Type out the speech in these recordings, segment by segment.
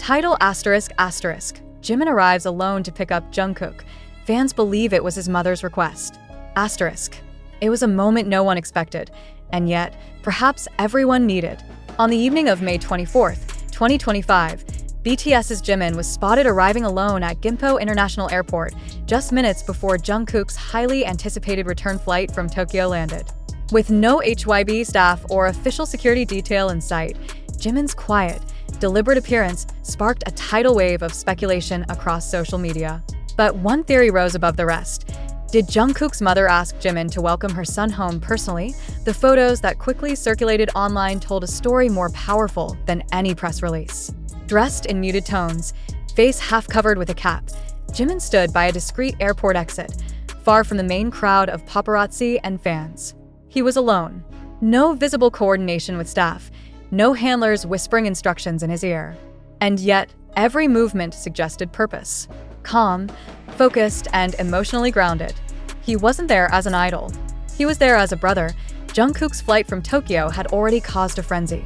Title asterisk asterisk. Jimin arrives alone to pick up Jungkook. Fans believe it was his mother's request. Asterisk. It was a moment no one expected, and yet, perhaps everyone needed. On the evening of May 24th, 2025, BTS's Jimin was spotted arriving alone at Gimpo International Airport just minutes before Jungkook's highly anticipated return flight from Tokyo landed. With no HYB staff or official security detail in sight, Jimin's quiet, deliberate appearance sparked a tidal wave of speculation across social media. But one theory rose above the rest. Did Jungkook's mother ask Jimin to welcome her son home personally? The photos that quickly circulated online told a story more powerful than any press release. Dressed in muted tones, face half covered with a cap, Jimin stood by a discreet airport exit, far from the main crowd of paparazzi and fans. He was alone. No visible coordination with staff, no handlers whispering instructions in his ear. And yet, every movement suggested purpose. Calm, focused, and emotionally grounded. He wasn't there as an idol. He was there as a brother. Jungkook's flight from Tokyo had already caused a frenzy.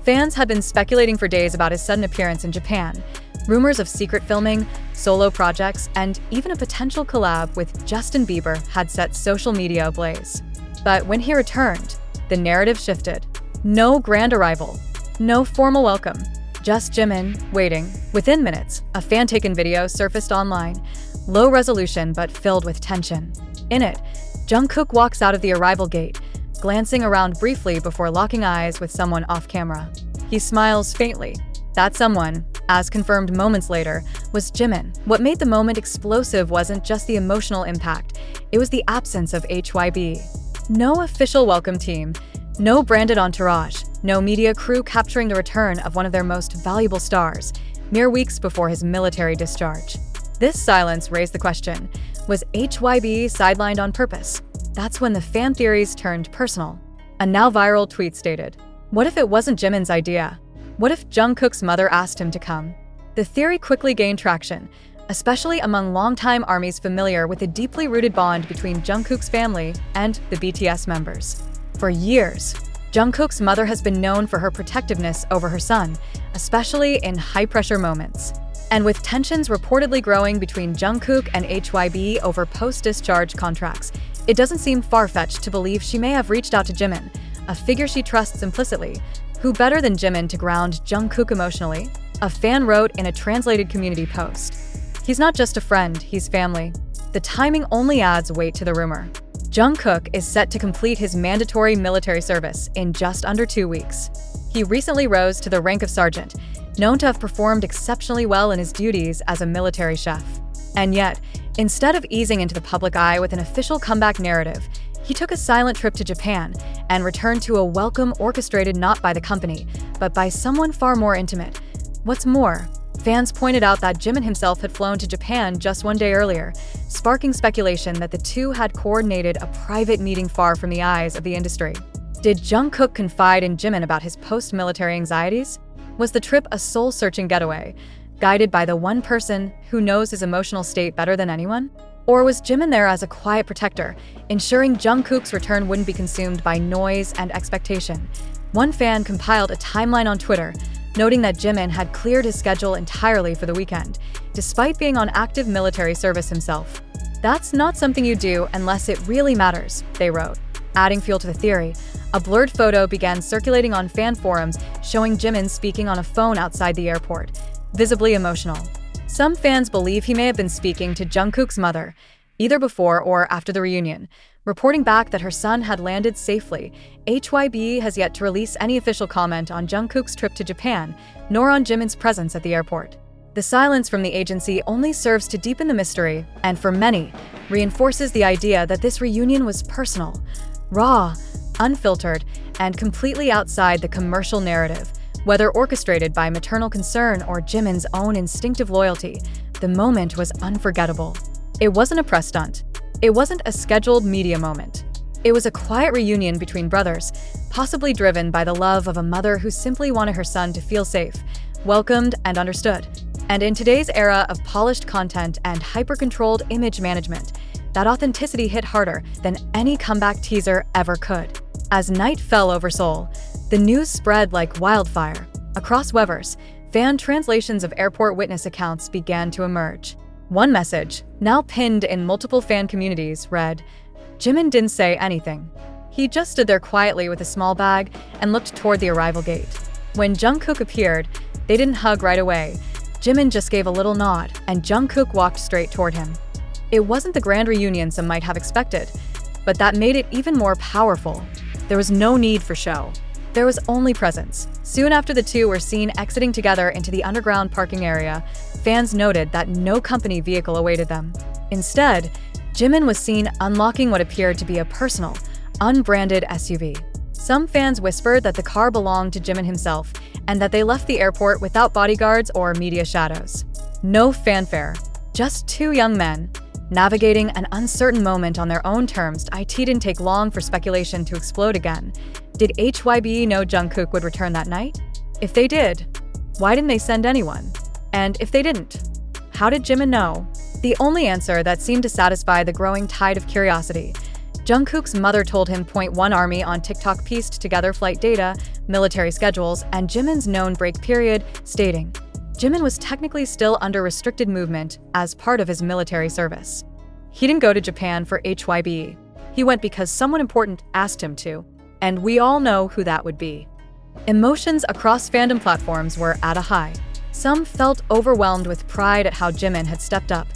Fans had been speculating for days about his sudden appearance in Japan. Rumors of secret filming, solo projects, and even a potential collab with Justin Bieber had set social media ablaze. But when he returned, the narrative shifted. No grand arrival, no formal welcome, just Jimin waiting. Within minutes, a fan-taken video surfaced online, low resolution but filled with tension. In it, Jungkook walks out of the arrival gate, glancing around briefly before locking eyes with someone off camera. He smiles faintly. That someone, as confirmed moments later, was Jimin. What made the moment explosive wasn't just the emotional impact, it was the absence of HYB. No official welcome team, no branded entourage, no media crew capturing the return of one of their most valuable stars, mere weeks before his military discharge. This silence raised the question, was HYB sidelined on purpose? That's when the fan theories turned personal. A now viral tweet stated, "What if it wasn't Jimin's idea? What if Jungkook's mother asked him to come?" The theory quickly gained traction, especially among longtime ARMYs familiar with the deeply rooted bond between Jungkook's family and the BTS members. For years, Jungkook's mother has been known for her protectiveness over her son, especially in high-pressure moments. And with tensions reportedly growing between Jungkook and HYB over post-discharge contracts, it doesn't seem far-fetched to believe she may have reached out to Jimin, a figure she trusts implicitly. Who better than Jimin to ground Jungkook emotionally? A fan wrote in a translated community post. He's not just a friend, he's family. The timing only adds weight to the rumor. Jungkook is set to complete his mandatory military service in just under 2 weeks. He recently rose to the rank of sergeant, known to have performed exceptionally well in his duties as a military chef. And yet, instead of easing into the public eye with an official comeback narrative, he took a silent trip to Japan and returned to a welcome orchestrated not by the company, but by someone far more intimate. What's more, fans pointed out that Jimin himself had flown to Japan just one day earlier, sparking speculation that the two had coordinated a private meeting far from the eyes of the industry. Did Jungkook confide in Jimin about his post-military anxieties? Was the trip a soul-searching getaway, guided by the one person who knows his emotional state better than anyone? Or was Jimin there as a quiet protector, ensuring Jungkook's return wouldn't be consumed by noise and expectation? One fan compiled a timeline on Twitter, noting that Jimin had cleared his schedule entirely for the weekend, despite being on active military service himself. "That's not something you do unless it really matters," they wrote. Adding fuel to the theory, a blurred photo began circulating on fan forums showing Jimin speaking on a phone outside the airport, visibly emotional. Some fans believe he may have been speaking to Jungkook's mother, either before or after the reunion, reporting back that her son had landed safely. HYB has yet to release any official comment on Jungkook's trip to Japan, nor on Jimin's presence at the airport. The silence from the agency only serves to deepen the mystery, and for many, reinforces the idea that this reunion was personal, raw, unfiltered, and completely outside the commercial narrative. Whether orchestrated by maternal concern or Jimin's own instinctive loyalty, the moment was unforgettable. It wasn't a press stunt. It wasn't a scheduled media moment. It was a quiet reunion between brothers, possibly driven by the love of a mother who simply wanted her son to feel safe, welcomed, and understood. And in today's era of polished content and hyper-controlled image management, that authenticity hit harder than any comeback teaser ever could. As night fell over Seoul, the news spread like wildfire. Across Weverse, fan translations of airport witness accounts began to emerge. One message, now pinned in multiple fan communities, read, "Jimin didn't say anything. He just stood there quietly with a small bag and looked toward the arrival gate. When Jungkook appeared, they didn't hug right away. Jimin just gave a little nod, and Jungkook walked straight toward him." It wasn't the grand reunion some might have expected, but that made it even more powerful. There was no need for show. There was only presence. Soon after the two were seen exiting together into the underground parking area, fans noted that no company vehicle awaited them. Instead, Jimin was seen unlocking what appeared to be a personal, unbranded SUV. Some fans whispered that the car belonged to Jimin himself and that they left the airport without bodyguards or media shadows. No fanfare, just two young men navigating an uncertain moment on their own terms. It didn't take long for speculation to explode again. Did HYBE know Jungkook would return that night? If they did, why didn't they send anyone? And if they didn't, how did Jimin know? The only answer that seemed to satisfy the growing tide of curiosity. Jungkook's mother told him. One Army on TikTok pieced together flight data, military schedules, and Jimin's known break period, stating, Jimin was technically still under restricted movement as part of his military service. He didn't go to Japan for HYBE. He went because someone important asked him to, and we all know who that would be. Emotions across fandom platforms were at a high. Some felt overwhelmed with pride at how Jimin had stepped up,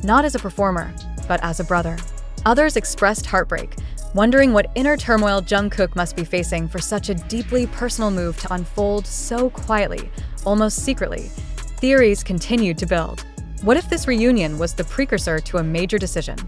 not as a performer, but as a brother. Others expressed heartbreak, wondering what inner turmoil Jungkook must be facing for such a deeply personal move to unfold so quietly, almost secretly. Theories continued to build. What if this reunion was the precursor to a major decision?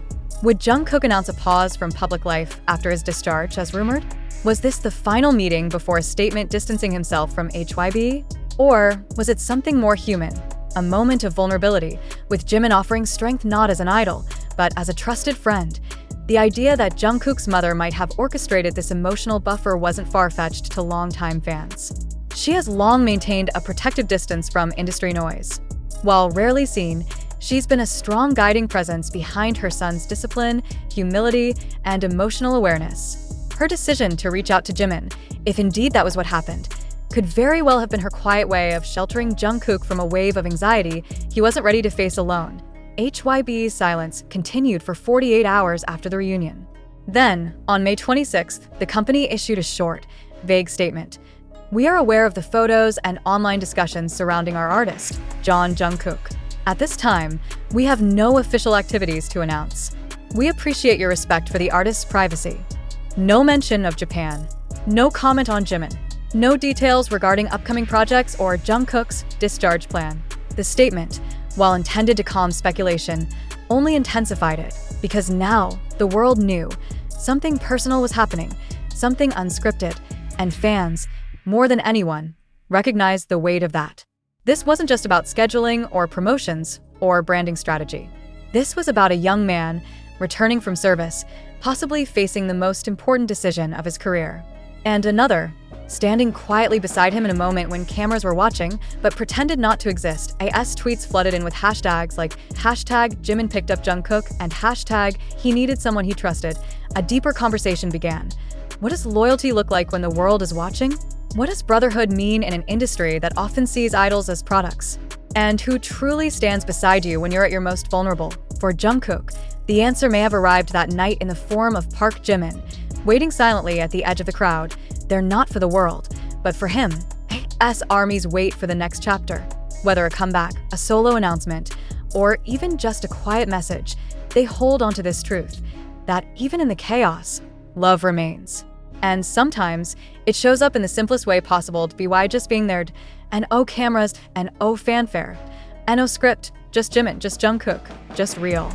Would Jungkook announce a pause from public life after his discharge, as rumored? Was this the final meeting before a statement distancing himself from HYBE? Or was it something more human? A moment of vulnerability, with Jimin offering strength not as an idol, but as a trusted friend. The idea that Jungkook's mother might have orchestrated this emotional buffer wasn't far-fetched to longtime fans. She has long maintained a protective distance from industry noise. While rarely seen, she's been a strong guiding presence behind her son's discipline, humility, and emotional awareness. Her decision to reach out to Jimin, if indeed that was what happened, could very well have been her quiet way of sheltering Jungkook from a wave of anxiety he wasn't ready to face alone. HYBE's silence continued for 48 hours after the reunion. Then, on May 26th, the company issued a short, vague statement. "We are aware of the photos and online discussions surrounding our artist, Jungkook. At this time, we have no official activities to announce. We appreciate your respect for the artist's privacy." No mention of Japan. No comment on Jimin. No details regarding upcoming projects or Jungkook's discharge plan. The statement, while intended to calm speculation, only intensified it, because now the world knew something personal was happening, something unscripted, and fans, more than anyone, recognized the weight of that. This wasn't just about scheduling or promotions or branding strategy. This was about a young man returning from service, possibly facing the most important decision of his career. And another, standing quietly beside him in a moment when cameras were watching, but pretended not to exist. AS tweets flooded in with hashtags like #Jimin picked up Jungkook and #he needed someone he trusted. A deeper conversation began. What does loyalty look like when the world is watching? What does brotherhood mean in an industry that often sees idols as products? And who truly stands beside you when you're at your most vulnerable? For Jungkook, the answer may have arrived that night in the form of Park Jimin, waiting silently at the edge of the crowd. They're not for the world, but for him. AS armies wait for the next chapter. Whether a comeback, a solo announcement, or even just a quiet message, they hold onto this truth, that even in the chaos, love remains. And sometimes, it shows up in the simplest way possible to be why just being there, and oh cameras, and oh fanfare, and oh script, just Jimin, just Jungkook, just real.